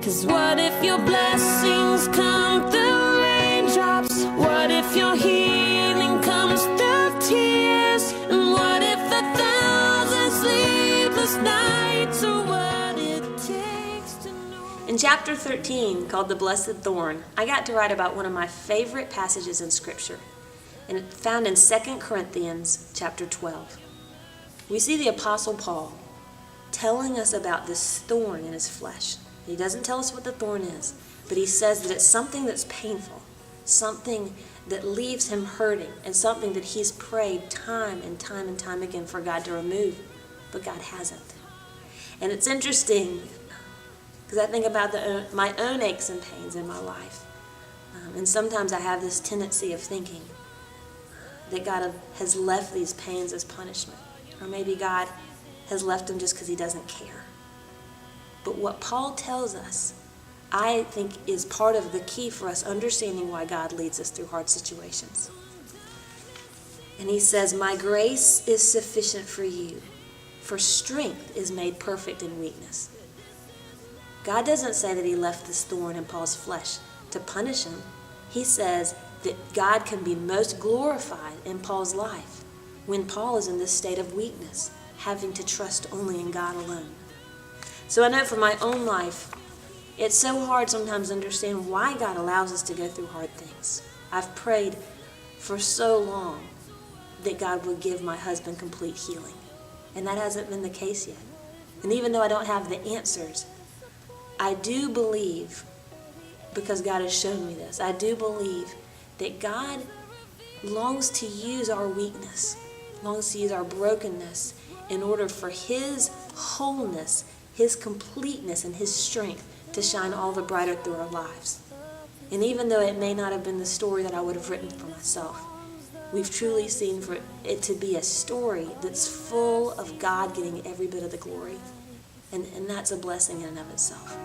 'Cause what if your blessings come through raindrops? What if your healing comes through tears? And what if 1,000 sleepless nights are what it takes to know? In chapter 13, called The Blessed Thorn, I got to write about one of my favorite passages in Scripture, and it's found in 2 Corinthians chapter 12. We see the Apostle Paul telling us about this thorn in his flesh. He doesn't tell us what the thorn is, but he says that it's something that's painful, something that leaves him hurting, and something that he's prayed time and time and time again for God to remove, but God hasn't. And it's interesting because I think about my own aches and pains in my life. And sometimes I have this tendency of thinking that God has left these pains as punishment. Or maybe God has left them just because he doesn't care. But what Paul tells us, I think, is part of the key for us understanding why God leads us through hard situations. And he says, "My grace is sufficient for you, for strength is made perfect in weakness." God doesn't say that he left this thorn in Paul's flesh to punish him. He says that God can be most glorified in Paul's life when Paul is in this state of weakness, having to trust only in God alone. So I know for my own life, it's so hard sometimes to understand why God allows us to go through hard things. I've prayed for so long that God would give my husband complete healing, and that hasn't been the case yet. And even though I don't have the answers, I do believe, because God has shown me this, I do believe that God longs to use our weakness, longs to use our brokenness in order for his wholeness, his completeness, and his strength to shine all the brighter through our lives. And even though it may not have been the story that I would have written for myself, we've truly seen for it to be a story that's full of God getting every bit of the glory. And that's a blessing in and of itself.